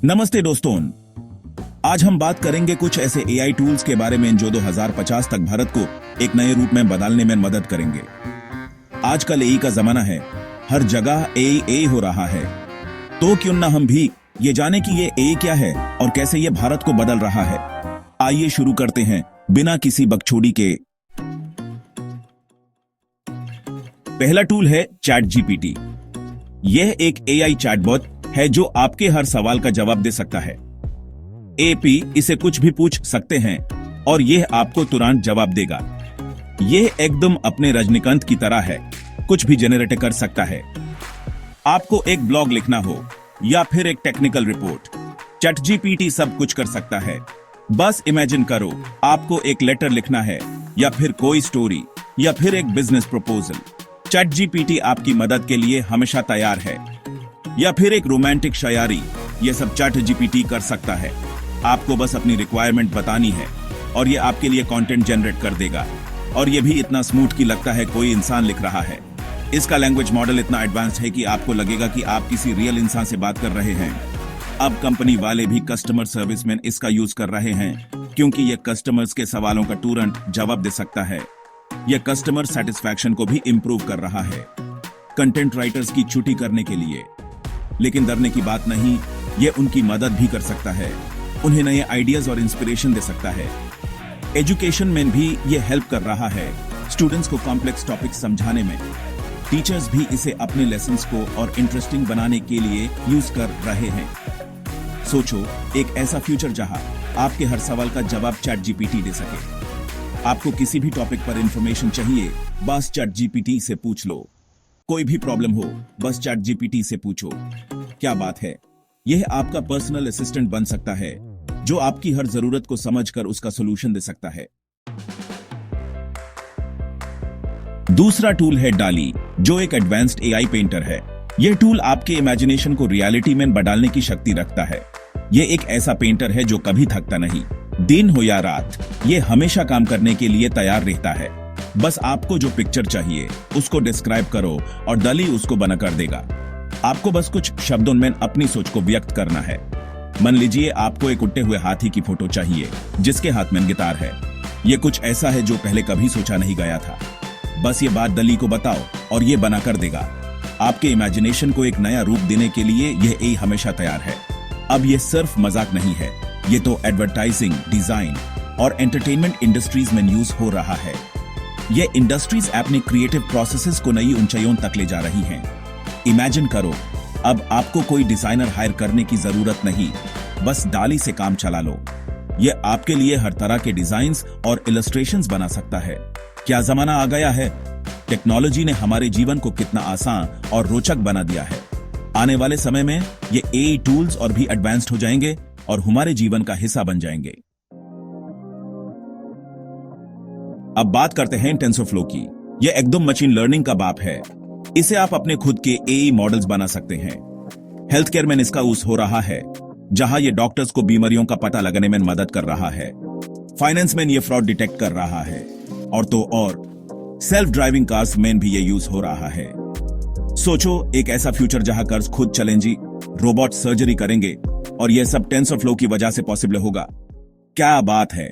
नमस्ते दोस्तों। आज हम बात करेंगे कुछ ऐसे एआई टूल्स के बारे में जो 2050 तक भारत को एक नए रूप में बदलने में मदद करेंगे। आजकल एआई का जमाना है, हर जगह एआई हो रहा है, तो क्यों ना हम भी ये जाने कि ये एआई क्या है और कैसे ये भारत को बदल रहा है। आइए शुरू करते हैं बिना किसी बकचोदी के। पहला टूल है चैट जीपीटी। यह एक एआई चैटबॉट है जो आपके हर सवाल का जवाब दे सकता है। एपी इसे कुछ भी पूछ सकते हैं और यह आपको तुरंत जवाब देगा। यह एकदम अपने रजनीकांत की तरह है, कुछ भी जनरेट कर सकता है। आपको एक ब्लॉग लिखना हो या फिर एक टेक्निकल रिपोर्ट, चैट जीपीटी सब कुछ कर सकता है। बस इमेजिन करो आपको एक लेटर लिखना है या फिर कोई स्टोरी या फिर एक बिजनेस प्रपोजल, चैट जीपीटी आपकी मदद के लिए हमेशा तैयार है। या फिर एक रोमांटिक शायरी, ये सब चैट जीपीटी कर सकता है। आपको बस अपनी रिक्वायरमेंट बतानी है और ये आपके लिए कंटेंट जनरेट कर देगा, और ये भी इतना स्मूथ कि लगता है कोई इंसान लिख रहा है। इसका लैंग्वेज मॉडल इतना एडवांस्ड है कि आपको लगेगा कि आप किसी रियल इंसान से बात कर रहे हैं। अब कंपनी वाले भी कस्टमर सर्विस में इसका यूज कर रहे हैं, क्योंकि ये कस्टमर्स के सवालों का तुरंत जवाब दे सकता है। यह कस्टमर सेटिस्फैक्शन को भी इंप्रूव कर रहा है, कंटेंट राइटर्स की छुट्टी करने के लिए। लेकिन डरने की बात नहीं, यह उनकी मदद भी कर सकता है, उन्हें नए आइडियाज और इंस्पिरेशन दे सकता है। एजुकेशन में भी यह हेल्प कर रहा है, स्टूडेंट्स को कॉम्प्लेक्स टॉपिक्स समझाने में। टीचर्स भी इसे अपने लेसन्स को और इंटरेस्टिंग बनाने के लिए यूज कर रहे हैं। सोचो एक ऐसा फ्यूचर जहां आपके हर सवाल का जवाब चैट जीपीटी दे सके। आपको किसी भी टॉपिक पर इंफॉर्मेशन चाहिए, बस चैट जीपीटी से पूछ लो। कोई भी प्रॉब्लम हो, बस चैट जीपीटी से पूछो। क्या बात है, यह आपका पर्सनल असिस्टेंट बन सकता है, जो आपकी हर जरूरत को समझकर उसका सॉल्यूशन दे सकता है। दूसरा टूल है डाली, जो एक एडवांस्ड एआई पेंटर है। यह टूल आपके इमेजिनेशन को रियलिटी में बदलने की शक्ति रखता है। यह एक ऐसा पेंटर है जो कभी थकता नहीं, दिन हो या रात, यह हमेशा काम करने के लिए तैयार रहता है। बस आपको जो पिक्चर चाहिए उसको डिस्क्राइब करो और डाली उसको बना कर देगा। आपको बस कुछ शब्दों में अपनी सोच को व्यक्त करना है। मान लीजिए आपको एक उड़ते हुए हाथी की फोटो चाहिए जिसके हाथ में गिटार है। यह कुछ ऐसा है जो पहले कभी सोचा नहीं गया था। बस ये बात डली को बताओ और ये बना कर देगा। आपके इमेजिनेशन को एक नया रूप देने के लिए यह एआई हमेशा तैयार है। अब यह सिर्फ मजाक नहीं है, ये तो एडवर्टाइजिंग, डिजाइन और एंटरटेनमेंट इंडस्ट्रीज में यूज हो रहा है। ये इंडस्ट्रीज अपने क्रिएटिव प्रोसेसेस को नई ऊंचाइयों तक ले जा रही हैं। इमेजिन करो, अब आपको कोई डिजाइनर हायर करने की जरूरत नहीं, बस डाली से काम चला लो। यह आपके लिए हर तरह के डिजाइन्स और इलस्ट्रेशंस बना सकता है। क्या जमाना आ गया है! टेक्नोलॉजी ने हमारे जीवन को कितना आसान और रोचक बना दिया है। आने वाले समय में ये एआई टूल्स और भी एडवांस्ड हो जाएंगे और हमारे जीवन का हिस्सा बन जाएंगे। अब बात करते हैं टेंसरफ्लो की। यह एकदम मशीन लर्निंग का बाप है। इसे आप अपने खुद के एआई मॉडल्स बना सकते हैं। हेल्थ केयर में इसका यूज हो रहा है, जहां यह डॉक्टर्स को बीमारियों का पता लगाने में मदद कर रहा है। फाइनेंस में यह फ्रॉड डिटेक्ट कर रहा है, और तो और सेल्फ ड्राइविंग कार्स में भी यह यूज हो रहा है। सोचो एक ऐसा फ्यूचर जहां कार्स खुद चलेंगी, रोबोट सर्जरी करेंगे, और यह सब टेंसरफ्लो की वजह से पॉसिबल होगा। क्या बात है!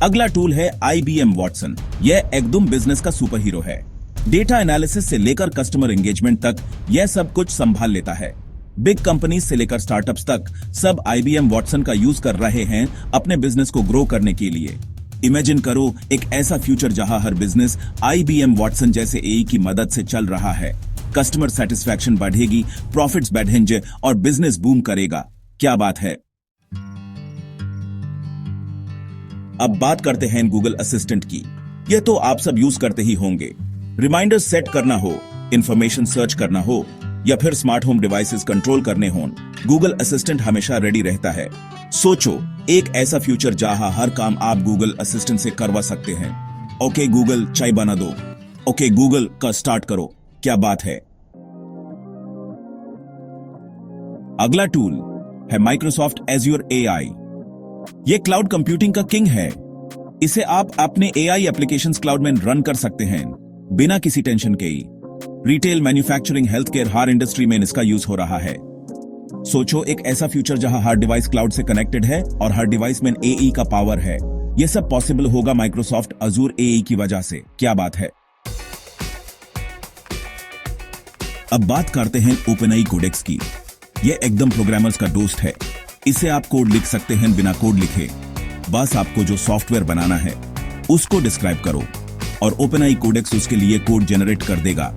अगला टूल है IBM वॉटसन। यह एकदम बिजनेस का सुपर हीरो है। डेटा एनालिसिस से लेकर कस्टमर एंगेजमेंट तक यह सब कुछ संभाल लेता है। बिग कंपनीज से लेकर स्टार्टअप्स तक सब IBM वॉटसन का यूज कर रहे हैं अपने बिजनेस को ग्रो करने के लिए। इमेजिन करो एक ऐसा फ्यूचर जहां हर बिजनेस IBM वॉटसन जैसे एआई की मदद से चल रहा है। कस्टमर सेटिस्फैक्शन बढ़ेगी, प्रॉफिट्स बढ़ेंगे और बिजनेस बूम करेगा। क्या बात है! अब बात करते हैं गूगल असिस्टेंट की। यह तो आप सब यूज करते ही होंगे। रिमाइंडर सेट करना हो, इंफॉर्मेशन सर्च करना हो या फिर स्मार्ट होम डिवाइसेस कंट्रोल करने हों, गूगल असिस्टेंट हमेशा रेडी रहता है। सोचो एक ऐसा फ्यूचर जहां हर काम आप गूगल असिस्टेंट से करवा सकते हैं। ओके गूगल चाय बना दो, ओके गूगल का स्टार्ट करो। क्या बात है! अगला टूल है माइक्रोसॉफ्ट एज्योर एआई। यह क्लाउड कंप्यूटिंग का किंग है। इसे आप अपने एआई एप्लीकेशंस क्लाउड में रन कर सकते हैं बिना किसी टेंशन के ही। रिटेल, मैन्युफैक्चरिंग, हेल्थ केयर, हर इंडस्ट्री में इसका यूज हो रहा है। सोचो एक ऐसा फ्यूचर जहां हर डिवाइस क्लाउड से कनेक्टेड है और हर डिवाइस में एआई का पावर है। यह सब पॉसिबल होगा माइक्रोसॉफ्ट अजूर एआई की वजह से। क्या बात है। अब बात करते हैं ओपनएआई कोडेक्स की। यह एकदम प्रोग्रामर्स का दोस्त है। इसे आप कोड लिख सकते हैं बिना कोड लिखे। बस आपको जो सॉफ्टवेयर बनाना है उसको डिस्क्राइब करो और ओपनएआई कोडेक्स उसके लिए कोड जनरेट कर देगा।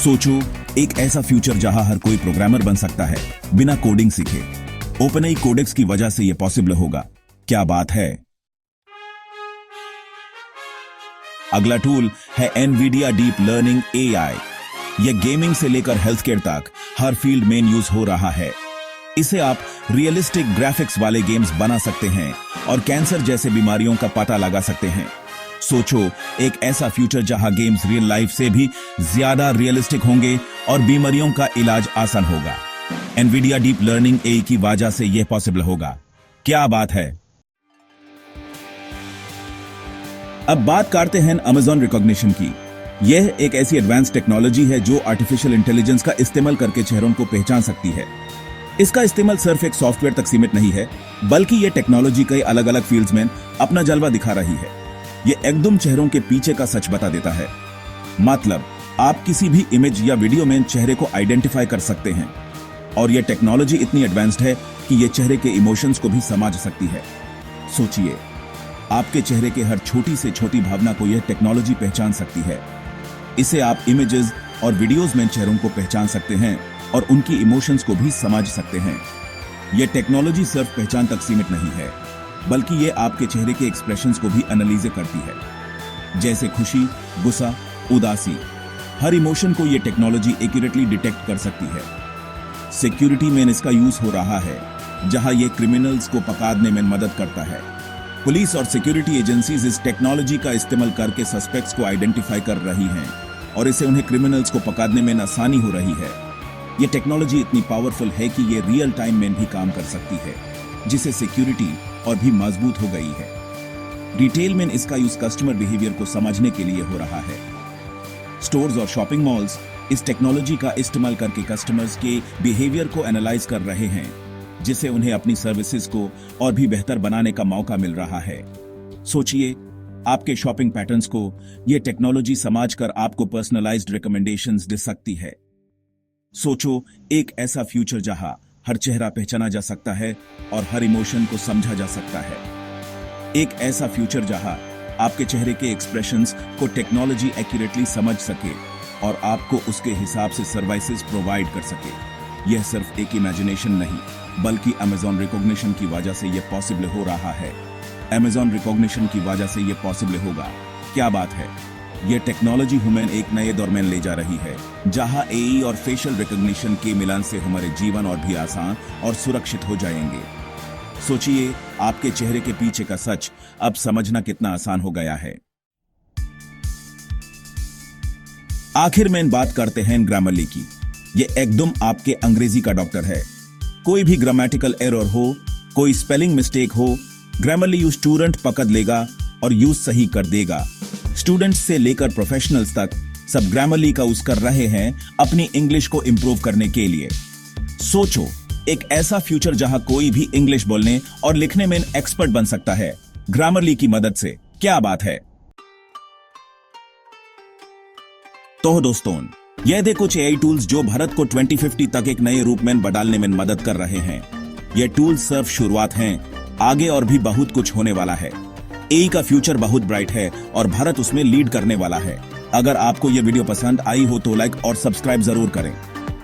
सोचो एक ऐसा फ्यूचर जहां हर कोई प्रोग्रामर बन सकता है बिना कोडिंग सीखे। ओपनएआई कोडेक्स की वजह से यह पॉसिबल होगा। क्या बात है। अगला टूल है एनवीडिया डीप लर्निंग एआई। यह गेमिंग से लेकर हेल्थ केयर तक हर फील्ड में यूज हो रहा है। इसे आप रियलिस्टिक ग्राफिक्स वाले गेम्स बना सकते हैं और कैंसर जैसे बीमारियों का पता लगा सकते हैं। सोचो एक ऐसा फ्यूचर जहां गेम्स रियल लाइफ से भी ज्यादा रियलिस्टिक होंगे और बीमारियों का इलाज आसान होगा। एनवीडिया डीप लर्निंग एआई की वजह से यह पॉसिबल होगा। क्या बात है। अब बात करते हैं अमेजॉन रिकॉग्निशन की। यह एक ऐसी एडवांस टेक्नोलॉजी है जो आर्टिफिशियल इंटेलिजेंस का इस्तेमाल करके चेहरों को पहचान सकती है। इसका इस्तेमाल सिर्फ एक सॉफ्टवेयर तक सीमित नहीं है, बल्कि यह टेक्नोलॉजी कई अलग अलग फील्ड्स में अपना जलवा दिखा रही है। यह एकदम चेहरों के पीछे का सच बता देता है। मतलब आप किसी भी इमेज या वीडियो में चेहरे को आइडेंटिफाई कर सकते हैं और यह टेक्नोलॉजी इतनी एडवांस्ड है कि यह चेहरे के इमोशंस को भी समझ सकती है। सोचिए आपके चेहरे के हर छोटी से छोटी भावना को यह टेक्नोलॉजी पहचान सकती है। इसे आप इमेजेस और वीडियोस में चेहरों को पहचान सकते हैं और उनकी इमोशंस को भी समझ सकते हैं। यह टेक्नोलॉजी सिर्फ पहचान तक सीमित नहीं है, बल्कि यह आपके चेहरे के एक्सप्रेशंस को भी एनालाइज करती है, जैसे खुशी, गुस्सा, उदासी। हर इमोशन को यह टेक्नोलॉजी एक्यूरेटली डिटेक्ट कर सकती है। सिक्योरिटी में इसका यूज हो रहा है, जहां यह क्रिमिनल्स को पकड़ने में मदद करता है। पुलिस और सिक्योरिटी एजेंसीज इस टेक्नोलॉजी का इस्तेमाल करके सस्पेक्ट्स को आइडेंटिफाई कर रही हैं और इससे उन्हें क्रिमिनल्स को पकड़ने में आसानी हो रही है। यह टेक्नोलॉजी इतनी पावरफुल है कि यह रियल टाइम में भी काम कर सकती है, जिससे सिक्योरिटी और भी मजबूत हो गई है। रिटेल में इसका यूज कस्टमर बिहेवियर को समझने के लिए हो रहा है। स्टोर्स और शॉपिंग मॉल्स इस टेक्नोलॉजी का इस्तेमाल करके कस्टमर्स के बिहेवियर को एनालाइज कर रहे हैं, जिससे उन्हें अपनी सर्विसेज को और भी बेहतर बनाने का मौका मिल रहा है। सोचिए आपके शॉपिंग पैटर्न्स को यह टेक्नोलॉजी समझकर आपको पर्सनलाइज्ड रिकमेंडेशंस दे सकती है। सोचो एक ऐसा फ्यूचर जहां हर चेहरा पहचाना जा सकता है और हर इमोशन को समझा जा सकता है। एक ऐसा फ्यूचर जहां आपके चेहरे के एक्सप्रेशंस को टेक्नोलॉजी एक्यूरेटली समझ सके और आपको उसके हिसाब से सर्विसेज प्रोवाइड कर सके। यह सिर्फ एक इमेजिनेशन नहीं, बल्कि अमेजॉन रिकॉग्निशन की वजह से यह पॉसिबल हो रहा है। अमेजॉन रिकॉग्निशन की वजह से यह पॉसिबल होगा। क्या बात है। यह टेक्नोलॉजी हमें एक नए दौर में ले जा रही है, जहां एआई और फेशियल रिकॉग्निशन के मिलन से हमारे जीवन और भी आसान और सुरक्षित हो जाएंगे। सोचिए आपके चेहरे के पीछे का सच अब समझना कितना आसान हो गया है। आखिर में बात करते हैं ग्रामरली की। यह एकदम आपके अंग्रेजी का डॉक्टर है। कोई भी ग्रामेटिकल एरर हो, कोई स्पेलिंग मिस्टेक हो, ग्रामरली यूज तुरंत पकड़ लेगा और यूज सही कर देगा। स्टूडेंट्स से लेकर प्रोफेशनल्स तक सब ग्रामरली का यूज कर रहे हैं अपनी इंग्लिश को इंप्रूव करने के लिए। सोचो एक ऐसा फ्यूचर जहां कोई भी इंग्लिश बोलने और लिखने में एक्सपर्ट बन सकता है ग्रामरली की मदद से। क्या बात है। तो दोस्तों, यह थे कुछ एआई टूल्स जो भारत को 2050 तक एक नए रूप में बदलने में मदद कर रहे हैं। यह टूल्स सिर्फ शुरुआत हैं, आगे और भी बहुत कुछ होने वाला है। एआई का फ्यूचर बहुत ब्राइट है और भारत उसमें लीड करने वाला है। अगर आपको यह वीडियो पसंद आई हो तो लाइक और सब्सक्राइब जरूर करें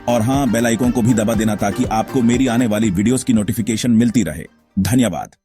और हाँ, बेल आइकन को भी दबा देना ताकि आपको मेरी आने वाली वीडियोस की नोटिफिकेशन मिलती रहे। धन्यवाद।